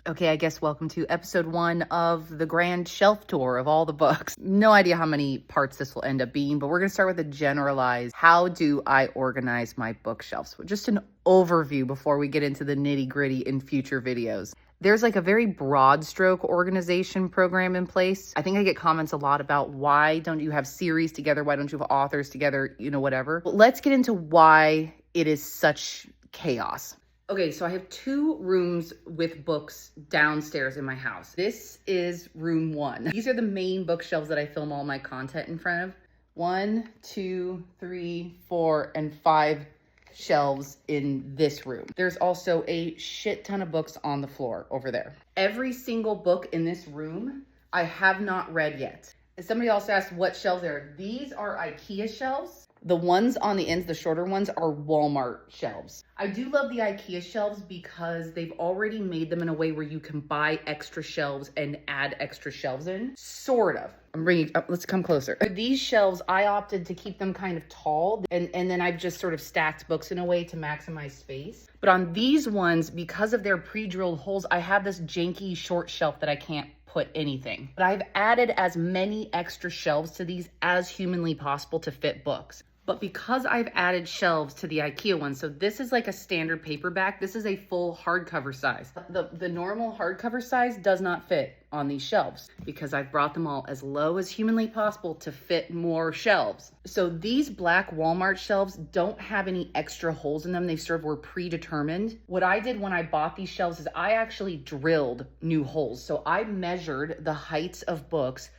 Okay, I guess welcome to episode 1 of the grand shelf tour of all the books. No idea how many parts this will end up being, but we're going to start with a generalized, how do I organize my bookshelves? Just an overview before we get into the nitty gritty in future videos. There's like a very broad stroke organization program in place. I think I get comments a lot about why don't you have series together? Why don't you have authors together? You know, whatever. But let's get into why it is such chaos. Okay, so I have 2 rooms with books downstairs in my house. This is room 1. These are the main bookshelves that I film all my content in front of. 1, 2, 3, 4, and 5 shelves in this room. There's also a shit ton of books on the floor over there. Every single book in this room I have not read yet. And somebody also asked what shelves there are. These are IKEA shelves. The ones on the ends, the shorter ones, are Walmart shelves. I do love the IKEA shelves because they've already made them in a way where you can buy extra shelves and add extra shelves in. Sort of. I'm bringing up, let's come closer. For these shelves, I opted to keep them kind of tall, and then I've just sort of stacked books in a way to maximize space. But on these ones, because of their pre-drilled holes, I have this janky short shelf that I can't put anything. But I've added as many extra shelves to these as humanly possible to fit books. But because I've added shelves to the IKEA one, so this is like a standard paperback. This is a full hardcover size. The normal hardcover size does not fit on these shelves because I've brought them all as low as humanly possible to fit more shelves. So these black Walmart shelves don't have any extra holes in them. They sort of were predetermined. What I did when I bought these shelves is I actually drilled new holes. So I measured the heights of books,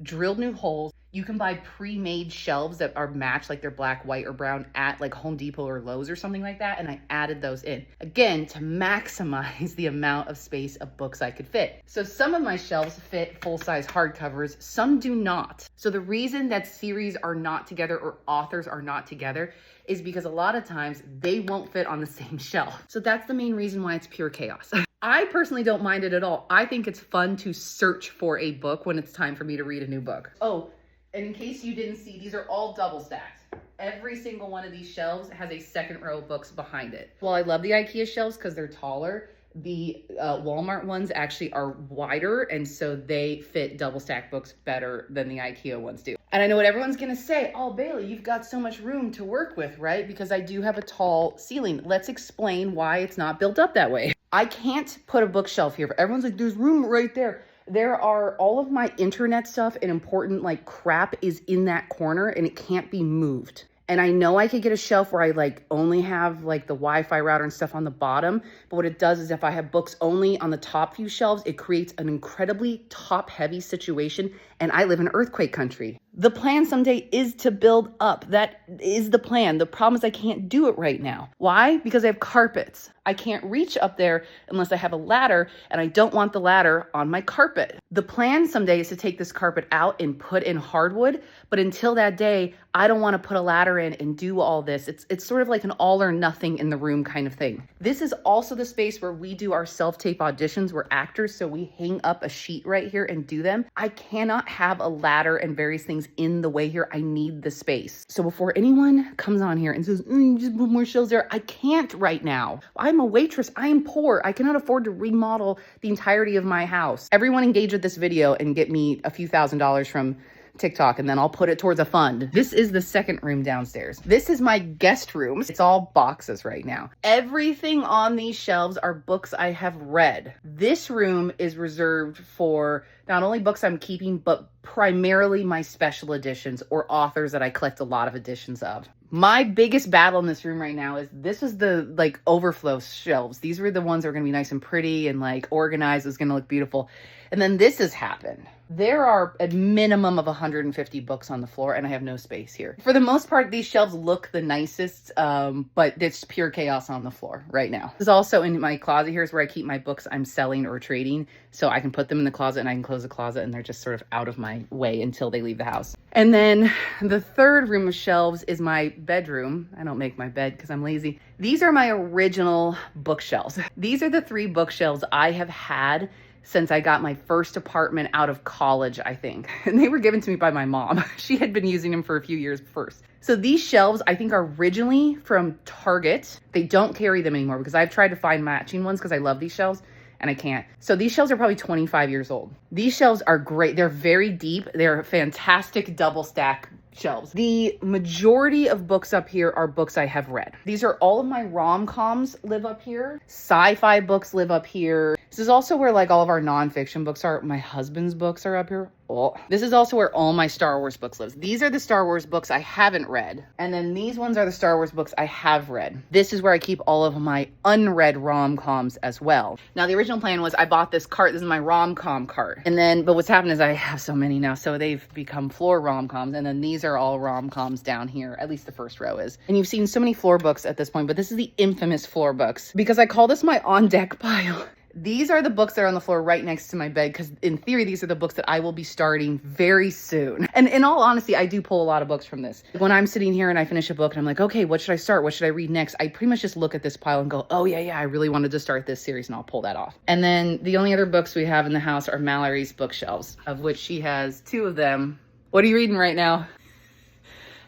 drilled new holes. You can buy pre-made shelves that are matched, like they're black, white, or brown at like Home Depot or Lowe's or something like that. And I added those in, again, to maximize the amount of space of books I could fit. So some of my shelves fit full-size hardcovers, some do not. So the reason that series are not together or authors are not together is because a lot of times they won't fit on the same shelf. So that's the main reason why it's pure chaos. I personally don't mind it at all. I think it's fun to search for a book when it's time for me to read a new book. Oh, and in case you didn't see, these are all double stacked. Every single one of these shelves has a second row of books behind it. Well, I love the IKEA shelves because they're taller. The Walmart ones actually are wider, and so they fit double stacked books better than the IKEA ones do. And I know what everyone's gonna say, oh, Bailey, you've got so much room to work with, right? Because I do have a tall ceiling. Let's explain why it's not built up that way. I can't put a bookshelf here. Everyone's like, there's room right there. There are all of my internet stuff and important like crap is in that corner and it can't be moved. And I know I could get a shelf where I like only have like the Wi-Fi router and stuff on the bottom. But what it does is if I have books only on the top few shelves, it creates an incredibly top heavy situation. And I live in earthquake country. The plan someday is to build up. That is the plan. The problem is I can't do it right now. Why? Because I have carpets. I can't reach up there unless I have a ladder, and I don't want the ladder on my carpet. The plan someday is to take this carpet out and put in hardwood, but until that day, I don't want to put a ladder in and do all this. It's sort of like an all or nothing in the room kind of thing. This is also the space where we do our self-tape auditions. We're actors, so we hang up a sheet right here and do them. I cannot have a ladder and various things in the way here. I need the space. So before anyone comes on here and says, you just put more shelves there, I can't right now. I'm a waitress. I am poor. I cannot afford to remodel the entirety of my house. Everyone engage with this video and get me a few $1,000s from TikTok, and then I'll put it towards a fund. This is the second room downstairs. This is my guest room. It's all boxes right now. Everything on these shelves are books I have read. This room is reserved for not only books I'm keeping, but primarily my special editions or authors that I collect a lot of editions of. My biggest battle in this room right now is this is the like overflow shelves. These were the ones that are gonna be nice and pretty and like organized. It's gonna look beautiful. And then this has happened. There are a minimum of 150 books on the floor and I have no space here. For the most part, these shelves look the nicest, but it's pure chaos on the floor right now. This is also in my closet. Here's where I keep my books I'm selling or trading. So I can put them in the closet and I can close the closet and they're just sort of out of my way until they leave the house. And then the third room of shelves is my bedroom. I don't make my bed because I'm lazy. These are my original bookshelves. These are the 3 bookshelves I have had since I got my first apartment out of college, I think. And they were given to me by my mom. She had been using them for a few years first. So these shelves, I think, are originally from Target. They don't carry them anymore because I've tried to find matching ones because I love these shelves. and I can't. So these shelves are probably 25 years old. These shelves are great. They're very deep. They're fantastic double stack shelves. The majority of books up here are books I have read. These are all of my rom-coms live up here. Sci-fi books live up here. This is also where like all of our nonfiction books are. My husband's books are up here. Oh, this is also where all my Star Wars books live. These are the Star Wars books I haven't read. And then these ones are the Star Wars books I have read. This is where I keep all of my unread rom-coms as well. Now, the original plan was I bought this cart. This is my rom-com cart. And then, but what's happened is I have so many now. So they've become floor rom-coms. And then these are all rom-coms down here. At least the first row is. And you've seen so many floor books at this point, but this is the infamous floor books because I call this my on-deck pile. These are the books that are on the floor right next to my bed because in theory, these are the books that I will be starting very soon. And in all honesty, I do pull a lot of books from this. When I'm sitting here and I finish a book and I'm like, okay, what should I start? What should I read next? I pretty much just look at this pile and go, oh yeah, I really wanted to start this series, and I'll pull that off. And then the only other books we have in the house are Mallory's bookshelves, of which she has 2 of them. What are you reading right now?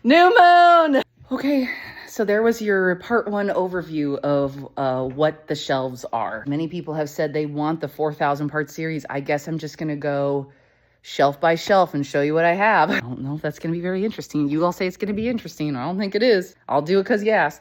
New Moon! Okay. So there was your part 1 overview of what the shelves are. Many people have said they want the 4,000 part series. I guess I'm just going to go shelf by shelf and show you what I have. I don't know if that's going to be very interesting. You all say it's going to be interesting. I don't think it is. I'll do it because you asked.